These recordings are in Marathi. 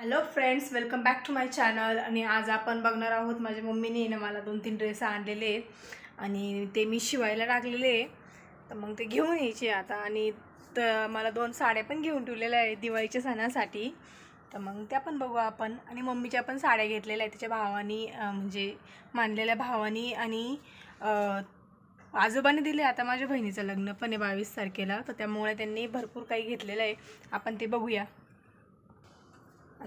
Hello friends, welcome back to my channel. आणि आज आपण बघणार आहोत माझ्या मम्मीने ना मला 2-3 ड्रेस आणलेले आहेत आणि ते मी शिवायला टाकलेले आहे. तर मग ते घेऊन यायचे आता. आणि तर मला 2 साड्या पण घेऊन ठेवलेल्या आहेत दिवाळीच्या सणासाठी. तर मग त्या पण बघू आपण. आणि मम्मीच्या पण साड्या घेतलेल्या आहेत त्याच्या भावानी, म्हणजे मानलेल्या भावानी. आणि आजोबाने दिले. आता माझ्या बहिणीचं लग्न पण आहे 22 तारखेला, तर त्यामुळे त्यांनी भरपूर काही घेतलेलं आहे. आपण ते बघूया.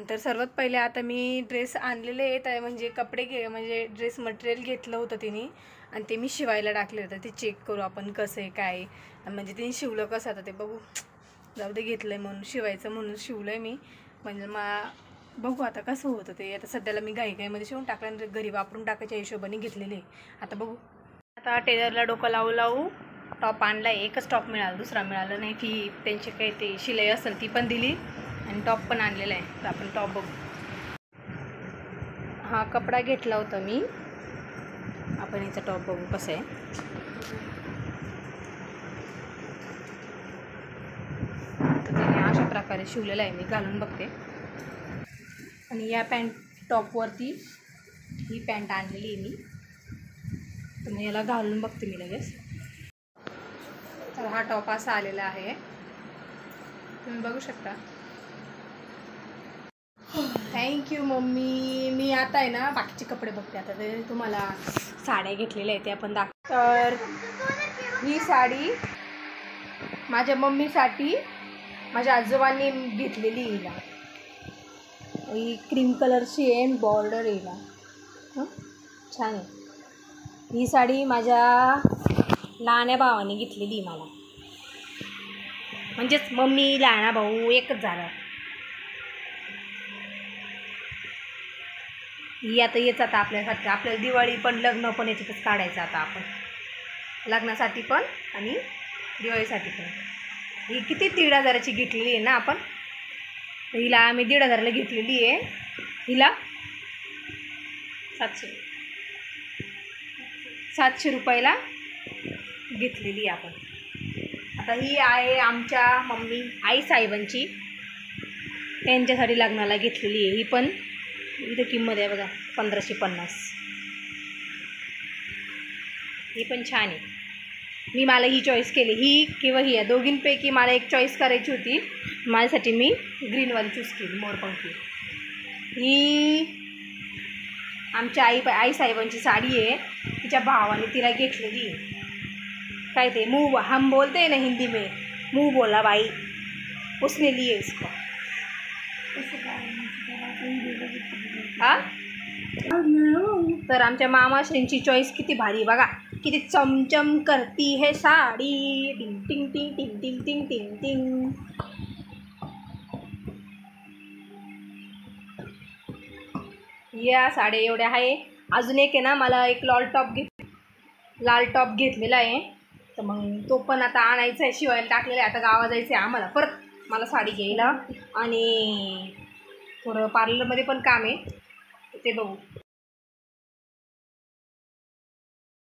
तर सर्वात पहिले आता मी ड्रेस आणलेले आहेत, म्हणजे कपडे म्हणजे ड्रेस मटेरियल घेतलं होतं तिने आणि ते मी शिवायला टाकले होतं. ते चेक करू आपण कसं आहे काय, म्हणजे तिने शिवलं कसं आता ते बघू. जाऊ दे, घेतलं आहे म्हणून शिवायचं म्हणून शिवलं आहे मी. म्हणजे बघू आता कसं होतं ते. आता सध्याला मी घाईमध्ये शिवून टाकलं आणि घरी वापरून टाकायच्या हिशोबाने घेतलेले. आता बघू. आता टेलरला डोकं लावू टॉप आणला. एकच टॉप मिळाला, दुसरा मिळाला नाही. ती त्यांची काही ते शिलाई असेल ती पण दिली आणि टॉप पण आणलेला आहे. तर आपण टॉप बघू. हा कपडा घेतला होता मी. आपण याचा टॉप बघू कसं आहे. तर त्याने अशा प्रकारे शिवलेला आहे, मी घालून बघते. आणि या टॉपवरती ही पॅन्ट आणलेली आहे मी. तर मग याला घालून बघते मी लगेच. तर हा टॉप असा आलेला आहे, तुम्ही बघू शकता. Thank you mummy. मी आता आहे ना बाकीचे कपडे बघते. आता ते तुम्हाला साड्या घेतलेल्या आहेत ते आपण तर ही साडी माझ्या मम्मीसाठी माझ्या आजोबांनी घेतलेली हिला. ही क्रीम कलरची आहे, बॉर्डर हिला छान आहे. ही साडी माझ्या लहान्या भावाने घेतलेली मला, म्हणजेच मम्मी लहाना भाऊ एकच झाला. ही आता येच आता आपल्यासाठी. आपल्याला दिवाळी पण लग्न पण याच्यातच काढायचं आता आपण, लग्नासाठी पण आणि दिवाळीसाठी पण. ही किती 1,500ची घेतलेली आहे ना आपण. हिला आम्ही 1,500ला घेतलेली आहे. हिला 700 रुपयाला घेतलेली आपण. आता ही आहे आमच्या मम्मी आई साहेबांची, त्यांच्यासाठी लग्नाला घेतलेली आहे. ही पण इथं किंमत आहे बघा, 1550. ही पण छान आहे. मला ही चॉईस केली, ही किंवा ही. या दोघींपैकी मला एक चॉईस करायची होती. माझ्यासाठी मी ग्रीनवाली चूज केली, मोरपंखी. ही आमच्या आई साहेबांची साडी आहे. तिच्या भावाने तिला घेतलेली आहे. काय ते मुँह हम बोलते हैं ना हिंदी में, मुँह बोला भाई उसने लिए इसको. हा तर आमच्या मामाश्रींची चॉईस किती भारी बघा, किती चमचम करती है साडी. टिंग टिंग टिंग टिंग टिंग टिंग टिंग टिंग. या साड्या एवढ्या आहे. अजून एक आहे ना, मला एक लाल टॉप घेतलेला आहे. तर मग तो पण आता आणायचा आहे, शिवायला टाकलेला आहे. आता गावात जायचं आहे आम्हाला परत, मला साडी घ्यायला. आणि थोडं पार्लरमध्ये पण काम आहे, ते बघू.